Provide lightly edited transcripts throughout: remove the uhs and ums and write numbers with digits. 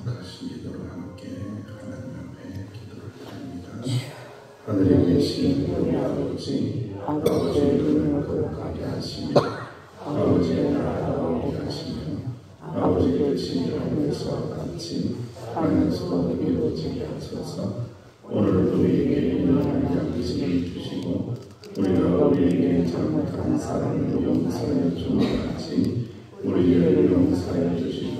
같이 기도로 함께 하나님 앞에 기도를 드립니다. 하늘에 계신 우리 아버지, 아버지의 이름을 거룩하게 하시며 아버지의 나라가 오게 하시며 아버지의 뜻이 하늘에서와 같이 땅에서도 이루어지게 하소서. 오늘도 우리에게 일용할 양식을 주시고 우리가 우리에게 잘못한 사람을 용서해 주는 같이 우리를 용서해 주시고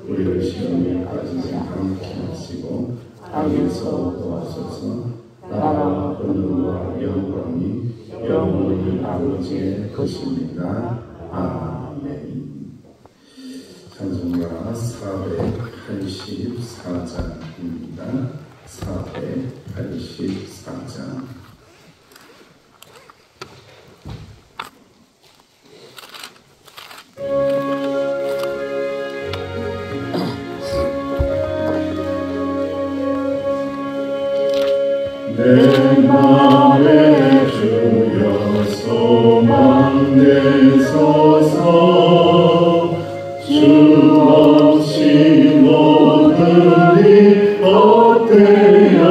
우리를 시험에 빠지지 않게 하시고 악에서 도와소서. 나라와 권능과 영광이 영원히 아버지의 것입니다. 아멘. 찬송가 484장입니다. 484장. 내 맘에 주여 소망 내소서. 주 없이 모든 일 헛되어라.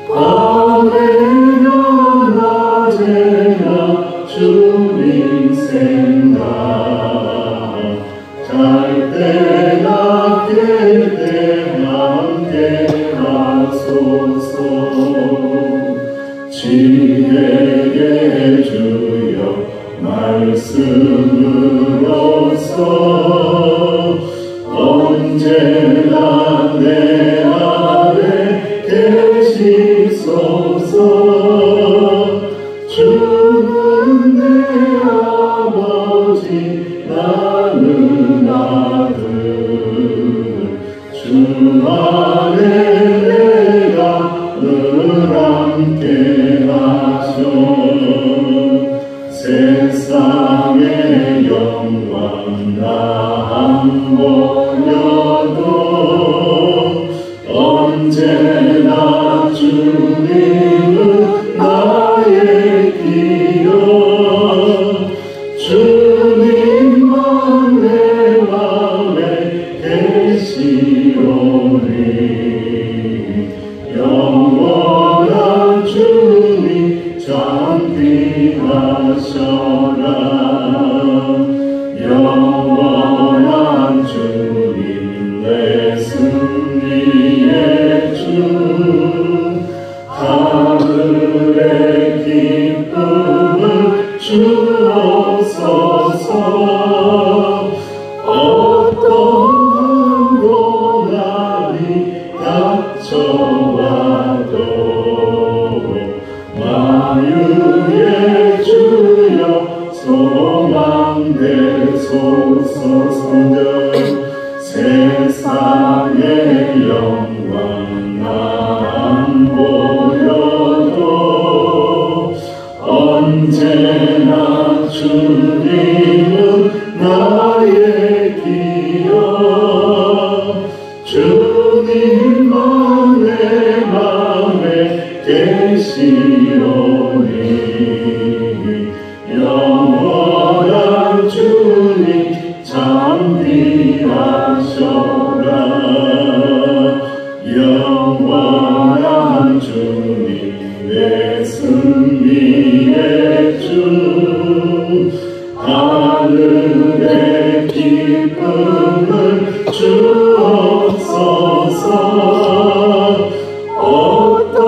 밤에나 낮에나 주님 생각 잘 때나 깰 때 함께 하소서. 지혜의 주여 말씀으로서 언제나 내 안에 계시소서. 주는 내 아버지 나는 아들. 주 안에 내가 늘 함께 하셔. 세상의 영광 나 안 보여도 언제나 주님은 나의 기여. 주님만 내 맘에 계시오니 영원한 주님 잠비하셔라. 영원한 주님 내 승리의 주. 하늘의 기쁨을 주옵소서. 어떠한 고난이 닥쳐와도 마유의 주여 소망 되소서. 세상의 영광 나 안 보여도 언제나 주님은 나의 기여. 주님만 내 맘에 계시오니 영원한 주님 잠비하셔라. 영원한 주님 내 승리의 주. 하늘의 기쁨을 주옵소서.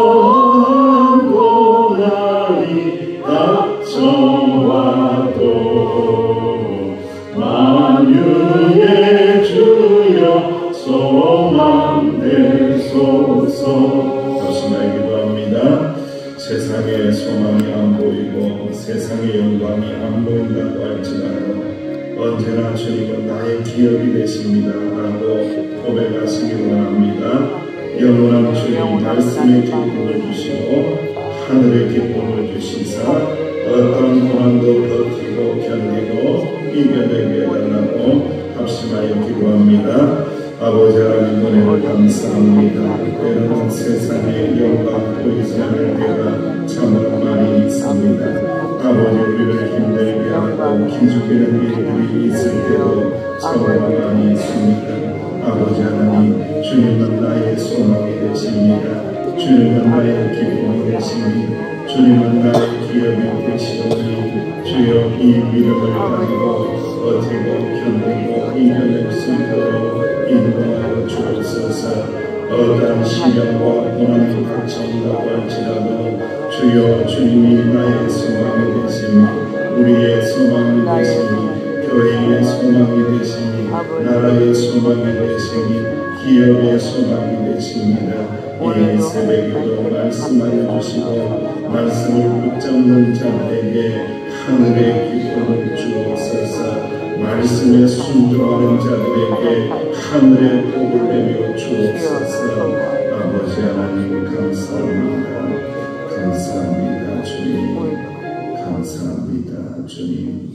어떠한 고난이 닥쳐와도 만유의 주여 소망 되소서. 조심하게 기도합니다. 세상의 소망이 안 보이고 세상의 영광이 안 보인다고 할지라도 언제나 주님은 나의 기업이 되십니다 라고 고백하시기 원합니다. 영원한 주님 말씀의 기쁨을 주시고 하늘의 기쁨을 주시사 어떤 고난도 버티고 견디고 이겨내게 해달라고 합심하여 기도합니다. 아버지 하나님 은혜를 감사합니다. 때로는 세상의 영광 보이지 않을 때가 참으로 많이 있습니다. 아버지 우리를 힘들게 하고 기죽이는 일들이 있을 때도 소망이 있습니다. 아버지 하나님, 주님은 나의 소망이 되십니다. 주님은 나의 기쁨이 되십니다. 주님은 나의 기업이 되시오니 주여 이 믿음을 가지고 버티고 견디고 이겨낼 수 있도록 인도하여 주옵소서. 어떠한 시련과 고난이 닥쳐온다고 할지라도 주여 주님이 나의 소망이 되시니 우리의 소망이 되시니 교회의 소망이 되시니 나라의 소망이 되시니 기업의 소망이 되십니다. 이 새벽에도 말씀하여 주시고 말씀을 붙잡는 자들에게 하늘의 기쁨을 주옵소서. 말씀에 순종하는 자들에게 하늘의 복을 내려 주옵소서. 아버지 하나님 감사합니다. 감사합니다 주님. 감사합니다 주님.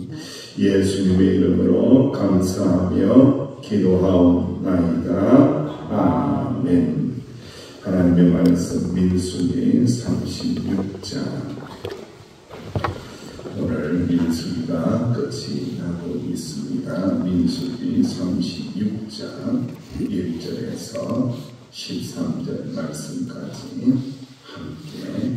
예수님의 이름으로 감사하며 기도하옵나이다. 아멘. 하나님의 말씀 민수기 36장. 오늘 민수기가 끝이 나고 있습니다. 민수기 36장 1절에서 13절 말씀까지 함께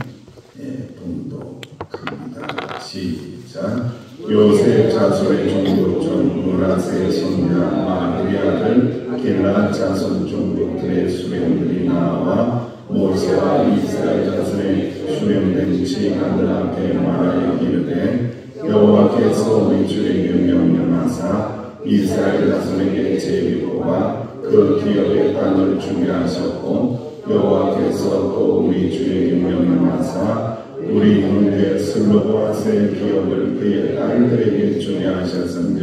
봉독합니다. 시작. 요셉 자손의 종족중 문하세 선자 마누리 아들 길라 자손 종족들의 수령들이 나와 모세와 이스라엘 자손의 수령된 지휘관들 앞에 말하여 이르되 여호와께서 우리 주에게 명령하사 이스라엘 자손에게 제비고와 그 기업의 땅을 주게 하셨고 여호와께서 또 우리 주에게 명령하사 우리 형제 슬로보아스의 기업을 그의 딸들에게 주게 하셨은즉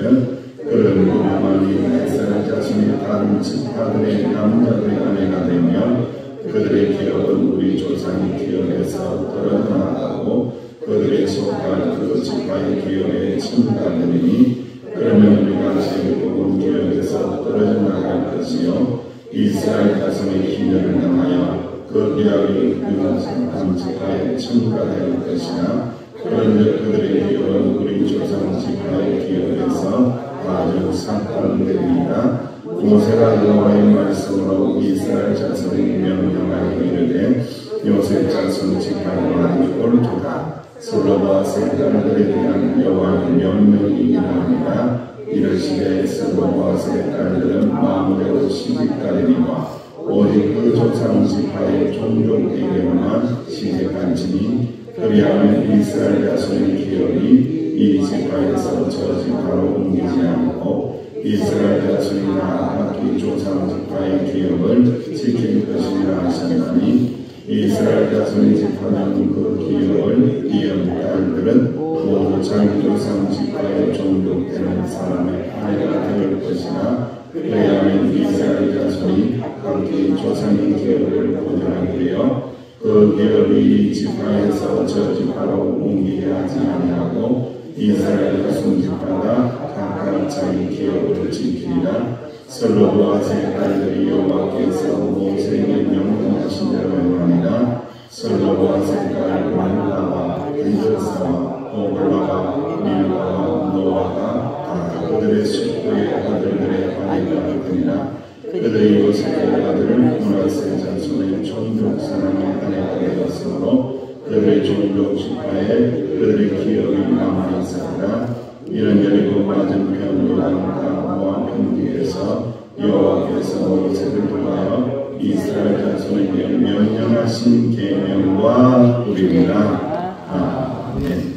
그는 그나마니 이스라엘 자손의 다른 지파들의 남자들의 아내가 되며 그들의 기업은 우리 조상의 기업에서 떨어져나가고 그들의 속할 그 지파의 기업에 첨가되니 그러면 우리가 제비고본 기업에서 떨어져 나갈 것이요 이스라엘 자손의 기념을 당하여 그 기업이 그 지파에 첨가될 것이나 그런데 그들의 기업은 우리 조상 지파의 기업에서 아주 삭감되리이다. 모세가 여호와의 말씀으로 이스라엘 자손에게 명령하여 이르되 요셉 자손 지파를 옳도다. 슬로보아스의 딸들에 대한 여호와의 명령이 이러하니라. 이르시되 슬로보아스의 딸들은 마음대로 시집가리니와 오직 그 조상 지파의 종족에게만 시집간지니 그리하면 이스라엘 자손의 기업이 이 지파에서 저 지파로 옮기지 않고 이스라엘 자손이 각기 조상 지파의 기업을 지킬 것이라 하셨나니 이스라엘 자손의 지파는 그 기업을 이은 딸들은 모두 자기 조상 지파의 종족되는 사람의 아내가 될 것이나 그래야만 이스라엘 자손이 각기 조상의 기업을 보존하고요 그 기업이 이 지파에서 저 지파로 옮기게 하지 아니하고 이스라엘 자손 지파가 각각 자기 기업을 지키리라. 슬로보아스의 딸들이 여호와께서 모세에게 명령하신 대로 행하니라. 슬로보아스의 딸 말라와 디르사와 오글라와 밀가와 노아가 다 그들의 숙부의 아들들의 아내가 되니라. 그들의 요셉의 아들은 문하세 자손의 종족 사람의 아내가 되었으므로 그들의 종족 지파에 그들의 기업이 남아있으리라. 이런 여리고 맞은편 요단강 모압 평지에서 여호와께서 모세를 통하여 이스라엘 자손에게 명령하신 계명과 꿀이니라. 아멘.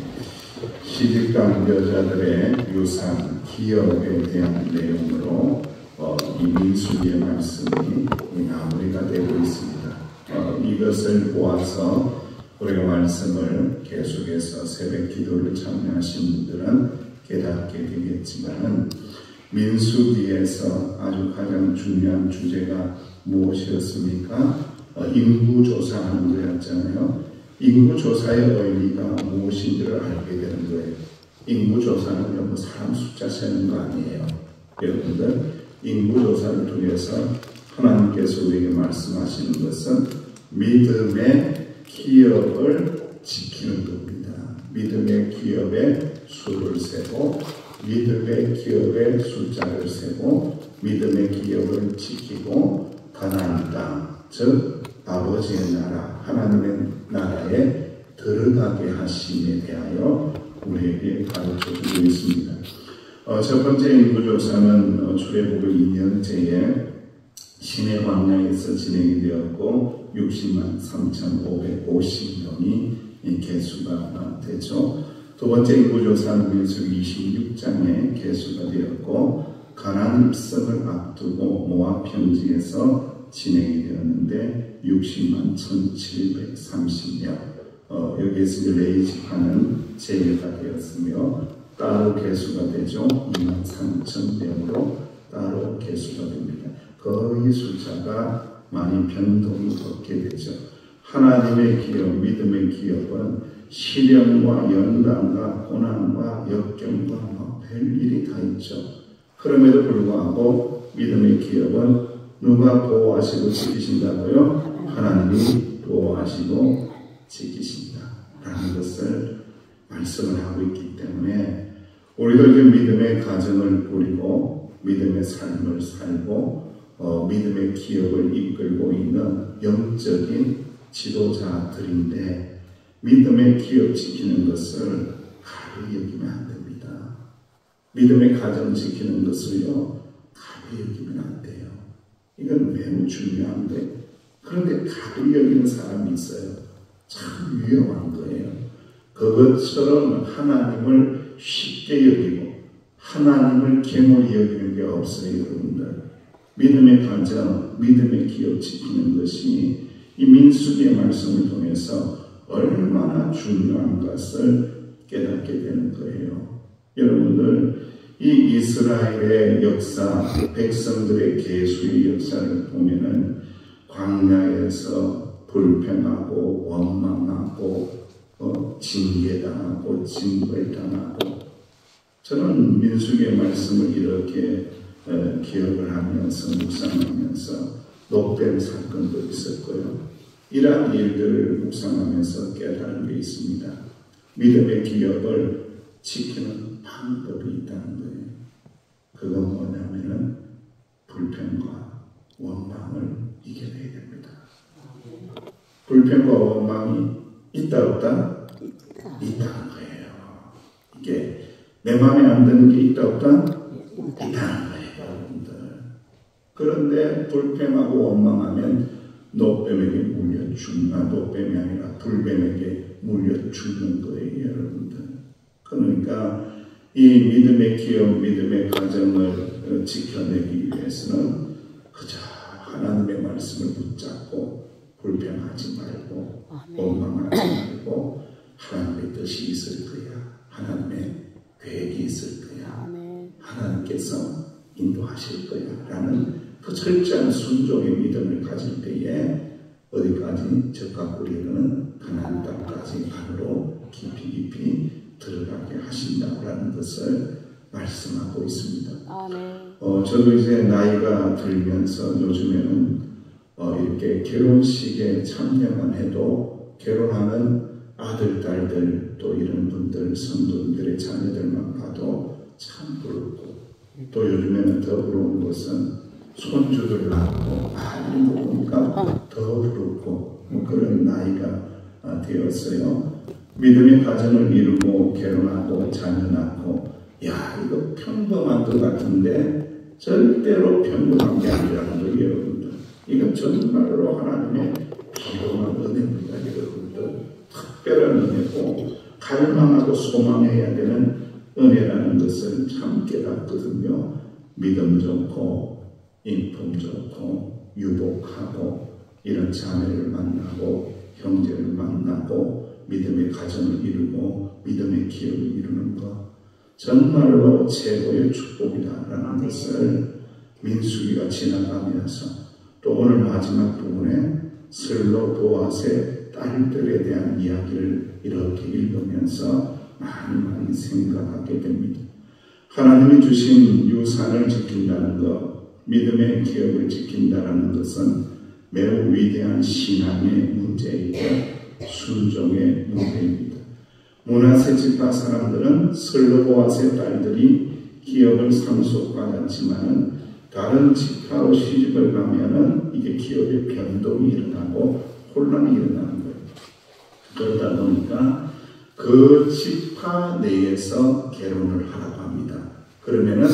시집간 여자들의 유산 기업에 대한 내용으로 이 민수기의 말씀이 마무리가 되고 있습니다. 이것을 보아서 우리가 말씀을 계속해서 새벽 기도를 참여하신 분들은 깨닫게 되겠지만 민수기에서 아주 가장 중요한 주제가 무엇이었습니까? 인구조사하는 거였잖아요. 인구조사의 의미가 무엇인지를 알게 되는 거예요. 인구조사는 뭐 사람 숫자 세는 거 아니에요. 여러분들 인구조사를 통해서 하나님께서 우리에게 말씀하시는 것은 믿음의 기업을 지키는 겁니다. 믿음의 기업의 수를 세고 믿음의 기업의 200 숫자를 세고 믿음의 기업을 지키고 가나안 땅, 즉 아버지의 나라, 하나님의 나라에 들어가게 하심에 대하여 우리에게 가르쳐주고 있습니다. 첫 번째 인구조사는 출애굽을 2년째에 시내 광야에서 진행이 되었고 60만 3,550명이 개수가 되죠. 두 번째 인구조사는 민수기 26장에 개수가 되었고 가나안 입성을 앞두고 모압 평지에서 진행이 되었는데 60만 1,730명. 여기에서 레위 지파는 제외가 되었으며 따로 개수가 되죠. 23,000명으로 따로 개수가 됩니다. 거의 숫자가 많이 변동이 없게 되죠. 하나님의 기업, 믿음의 기업은 시련과 연단과 고난과 역경과 별일이 다 있죠. 그럼에도 불구하고 믿음의 기업은 누가 보호하시고 지키신다고요? 하나님이 보호하시고 지키신다 라는 것을 말씀을 하고 있기 때문에 우리도 믿음의 가정을 꾸리고 믿음의 삶을 살고 믿음의 기업을 이끌고 있는 영적인 지도자들인데 믿음의 기업 지키는 것을 가벼이 여기면 안 됩니다. 믿음의 가정 지키는 것을요 가벼이 여기면 안 돼요. 이건 매우 중요한데 그런데 가벼이 여기는 사람이 있어요. 참 위험한 거예요. 그것처럼 하나님을 쉽게 여기고 하나님을 괴물이 여기는 게 없어요. 여러분들 믿음의 가정, 믿음의 기업 지키는 것이 이 민수기의 말씀을 통해서 얼마나 중요한 것을 깨닫게 되는 거예요. 여러분들 이 이스라엘의 역사, 백성들의 계수의 역사를 보면은 광야에서 불평하고 원망하고 징계당하고 징벌당하고 저는 민수기의 말씀을 이렇게 기억을 하면서 묵상하면서 녹뱀 사건도 있었고요. 이러한 일들을 묵상하면서 깨달은 게 있습니다. 믿음의 기업을 지키는 방법이 있다는 거예요. 그건 뭐냐면은 불평과 원망을 이겨내야 됩니다. 불평과 원망이 있다 없다? 있다는 거예요. 이게 내 마음에 안 드는 게 있다 없다? 있다는 거예요. 여러분들. 그런데 불평하고 원망하면 노뱀에게 물려 죽는, 노뱀이 아니라 불뱀에게 물려 죽는 거예요. 여러분들. 그러니까 이 믿음의 기업, 믿음의 가정을 지켜내기 위해서는 그저 하나님의 말씀을 붙잡고 불평하지 말고 원망하지 말고 하나님의 뜻이 있을 거야. 하나님의 계획이 있을 거야. 하나님께서 인도하실 거야. 라는 그 철저한 순종의 믿음을 가질 때에 어디까지 적합으로 이르는 가나안 땅까지 안으로 깊이 들어가게 하신다라는 것을 말씀하고 있습니다. 저도 이제 나이가 들면서 요즘에는 이렇게 결혼식에 참여만 해도 결혼하는 아들, 딸들 또 이런 분들, 성도들의 자녀들만 봐도 참 부럽고 또 요즘에는 더 부러운 것은 손주들 낳고 아이를 보니까 더 부럽고 그런 나이가 되었어요. 믿음의 가정을 이루고 결혼하고 자녀 낳고 야 이거 평범한 것 같은데 절대로 평범한 게 아니라는 거예요. 여러분들. 이건 정말로 하나님의 비로한 은혜입니다. 여러분들. 특별한 은혜고 갈망하고 소망해야 되는 은혜라는 것을 참 깨닫거든요. 믿음 좋고 인품 좋고 유복하고 이런 자매를 만나고 형제를 만나고 믿음의 가정을 이루고 믿음의 기업을 이루는 것 정말로 최고의 축복이다라는 것을 민수기가 지나가면서 또 오늘 마지막 부분에 슬로 보아스의 딸들에 대한 이야기를 이렇게 읽으면서 많이 생각하게 됩니다. 하나님이 주신 유산을 지킨다는 것, 믿음의 기업을 지킨다는 것은 매우 위대한 신앙의 문제이고 순종의 문제입니다. 므낫세 지파 사람들은 슬로보아스의 딸들이 기업을 상속받았지만은 다른 지파로 시집을 가면은 이게 기업의 변동이 일어나고 혼란이 일어나는 거예요. 그러다 보니까 그 지파 내에서 결혼을 하라고 합니다. 그러면은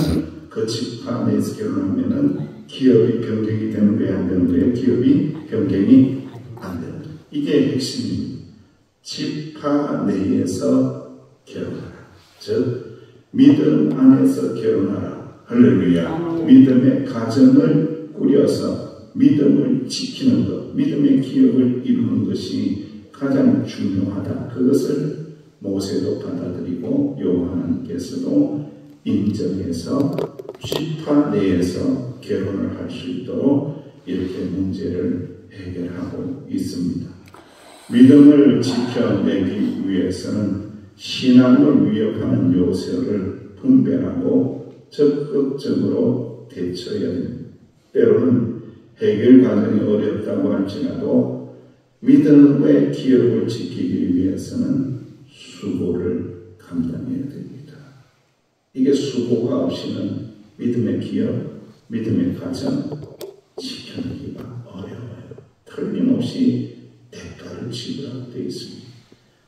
그 지파 내에서 결혼하면은 기업이 변경이 되는 거예요, 안 되는 거예요? 기업이 변경이 안 되는 거예요. 이게 핵심입니다. 지파 내에서 결혼하라. 즉 믿음 안에서 결혼하라. 할렐루야. 믿음의 가정을 꾸려서 믿음을 지키는 것, 믿음의 기업을 이루는 것이 가장 중요하다. 그것을 모세도 받아들이고 여호와께서도 인정해서 지파 내에서 결혼을 할 수 있도록 이렇게 문제를 해결하고 있습니다. 믿음을 지켜내기 위해서는 신앙을 위협하는 요소를 분별하고 적극적으로 대처해야 됩니다. 때로는 해결 과정이 어렵다고 할지라도 믿음의 기업을 지키기 위해서는 수고를 감당해야 됩니다. 이게 수고가 없이는 믿음의 기업, 믿음의 가정 지켜내기가 어려워요. 틀림없이 대가를 지불하게 되어 있습니다.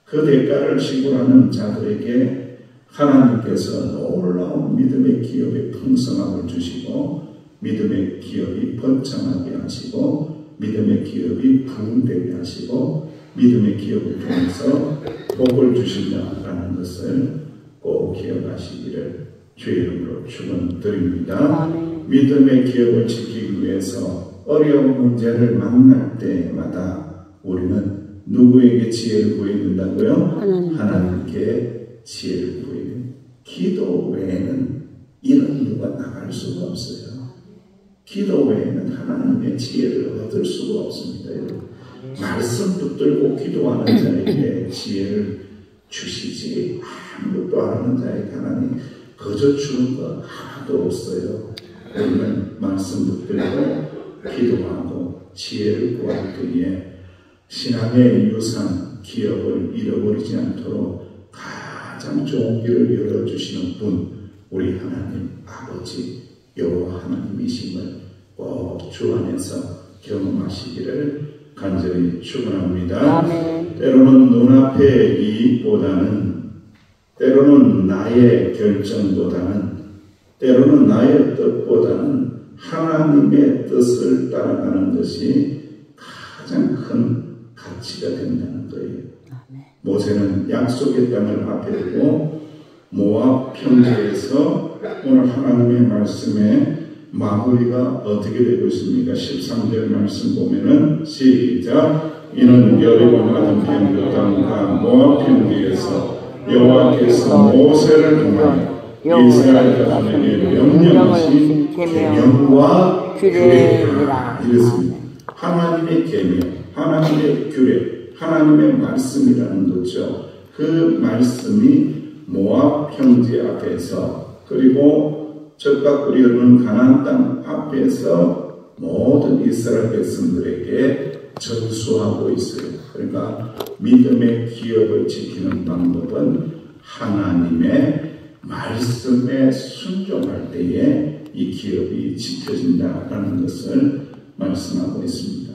그 대가를 지불하는 자들에게 하나님께서 놀라운 믿음의 기업의 풍성함을 주시고 믿음의 기업이 번창하게 하시고 믿음의 기업이 부흥되게 하시고 믿음의 기업을 통해서 복을 주신다라는 것을 꼭 기억하시기를 주의 이름으로 축원드립니다. 믿음의 기업을 지키기 위해서 어려운 문제를 만날 때마다 우리는 누구에게 지혜를 구해야 된다고요? 하나님께 지혜를 구해야 됩니다. 기도 외에는 이런 이유가 나갈 수가 없어요. 기도 외에는 하나님의 지혜를 얻을 수가 없습니다. 말씀 붙들고 기도하는 자에게 지혜를 주시지 아무것도 안 하는 자에게 하나님 거저 주는 거 하나도 없어요. 우리는 말씀 붙들고 기도하고 지혜를 구할 때에 신앙의 유산, 기업을 잃어버리지 않도록 가장 좋은 길을 열어주시는 분, 우리 하나님 아버지 여호와 하나님이심을 꼭 주 안에서 경험하시기를 간절히 축원합니다. 때로는 눈앞의 이익보다는, 때로는 나의 결정보다는, 때로는 나의 뜻보다는 하나님의 뜻을 따라가는 것이 가장 큰 가치가 된다는 거예요. 모세는 약속의 땅을 앞에 두고 모압 평지에서 오늘 하나님의 말씀에 마무리가 어떻게 되고 있습니까? 13절 말씀 보면은 시작. 이는 여리고 맞은편 그 땅과 모압 평지에서 여호와께서 모세를 통하여 이스라엘 자손에게 명령하신 계명과 규례니라. 이랬습니다. 하나님의 계명, 하나님의 규례, 하나님의 말씀이라는 거죠. 그 말씀이 모압 평지 앞에서 그리고 적과 꿀이 흐르는 가나안 땅 앞에서 모든 이스라엘 백성들에게 전수하고 있어요. 그러니까 믿음의 기업을 지키는 방법은 하나님의 말씀에 순종할 때에 이 기업이 지켜진다라는 것을 말씀하고 있습니다.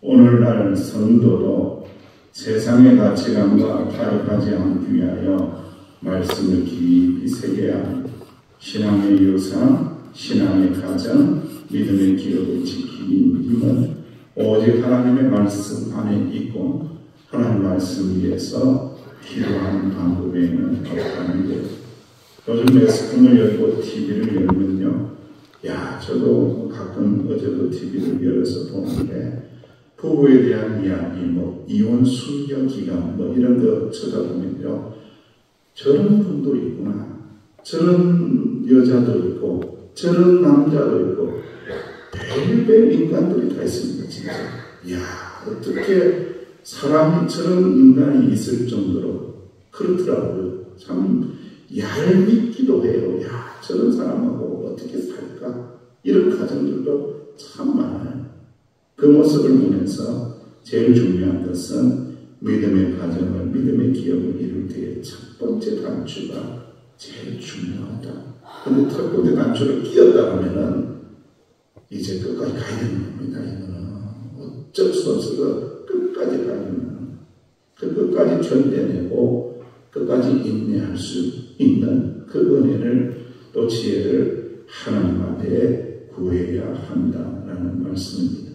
오늘날 성도도 세상의 가치관과 타협하지 않기 위하여 말씀을 깊이 새겨야 합니다. 신앙의 유산, 신앙의 가정, 믿음의 기업을 지키는 힘은 오직 하나님의 말씀 안에 있고 하나님 말씀 위에서 기도하는 방법에는 없다는 거예요. 요즘 매스컴을 열고 TV를 열면요, 저도 가끔 어제도 TV를 열어서 보는데 부부에 대한 이야기, 이혼 순결 기간 이런 거 쳐다보면요, 저런 분도 있구나, 저런 여자도 있고 저런 남자도 있고 별별 인간들이 다 있습니다. 진짜 어떻게 사람이 저런 인간이 있을 정도로 그렇더라고요. 참 얄밉기도 해요. 저런 사람하고 어떻게 살까, 이런 가정들도 참 많아요. 그 모습을 보면서 제일 중요한 것은 믿음의 가정을, 믿음의 기업을 이룰 때의 첫 번째 단추가 제일 중요하다. 근데 털끝에 단추를 끼었다 하면은 이제 끝까지 가야 되는 겁니다. 이거는 어쩔 수 없어서 끝까지 가면 그 끝까지 견뎌내고 끝까지 인내할 수 있는 그 은혜를 또 지혜를 하나님 앞에 구해야 한다라는 말씀입니다.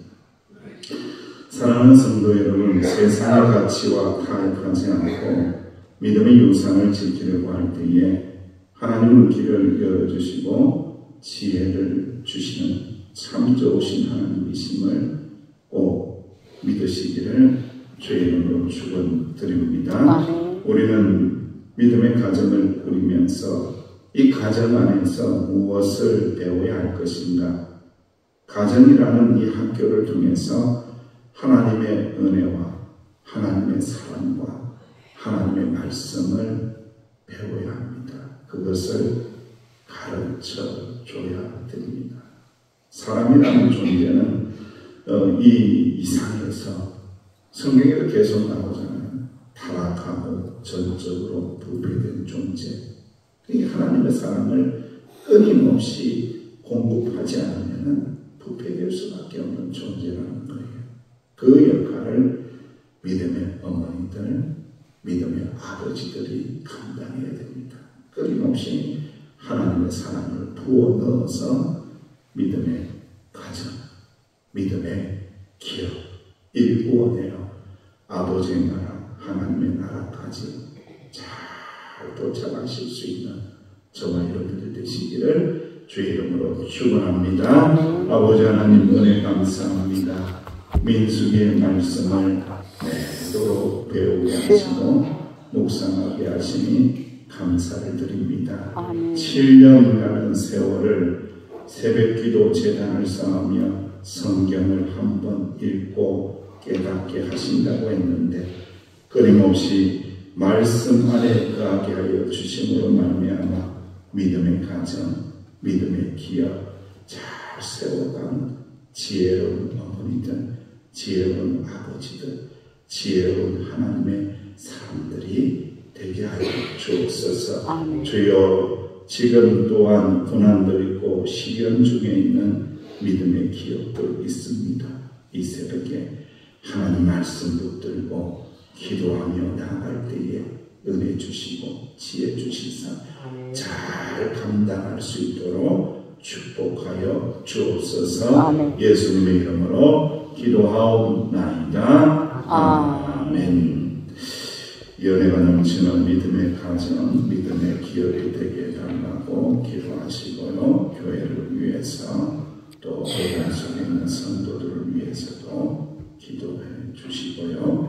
사랑하는 성도 여러분, 세상의 가치와 타협하지 않고 믿음의 유산을 지키려고 할 때에 하나님은 길을 열어주시고 지혜를 주시는 참 좋으신 하나님이심을 꼭 믿으시기를 주의 이름으로 축원드립니다. 우리는 믿음의 가정을 꾸리면서 이 가정 안에서 무엇을 배워야 할 것인가? 가정이라는 이 학교를 통해서 하나님의 은혜와 하나님의 사랑과 하나님의 말씀을 배워야 합니다. 그것을 가르쳐 줘야 됩니다. 사람이라는 존재는 이 이상에서 성경에도 계속 나오잖아요. 타락하고 전적으로 부패된 존재. 이 하나님의 사랑을 끊임없이 공급하지 않으면 부패될 수밖에 없는 존재라는 거예요. 그 역할을 믿음의 어머니들, 믿음의 아버지들이 감당해야 됩니다. 끊임없이 하나님의 사랑을 부어 넣어서 믿음의 가정, 믿음의 기업, 일구어내어 아버지의 나라, 하나님의 나라까지 잘 도착하실 수 있는 저와 여러분들 되시기를 주의 이름으로 축원합니다. 아버지 하나님 은혜 감사합니다. 민수기의 말씀을 내도록 배우게 하시고 묵상하게 하시니 감사를 드립니다. 7년이라는 세월을 새벽기도 제단을 쌓으며 성경을 한번 읽고 깨닫게 하신다고 했는데 끊임없이 말씀 안에 거하게 하여 주심으로 말미암아 믿음의 가정, 믿음의 기업 잘 세워간 지혜로운 어머니들, 지혜로운 아버지들, 지혜로운 하나님의 사람들이 되게 하여 주옵소서. 주여 지금 또한 고난도 있고 시련 중에 있는 믿음의 기업도 있습니다. 이 새벽에 하나님 말씀 붙들고 기도하며 나아갈 때에 은혜 주시고 지혜 주시사 잘 감당할 수 있도록 축복하여 주옵소서. 예수님의 이름으로 기도하옵나이다. 아멘. 연애가 넘치는 믿음의 가정, 믿음의 기업이 되게 달라고 기도하시고요. 교회를 위해서 또 교단 속에 있는 성도들을 위해서도 기도해 주시고요.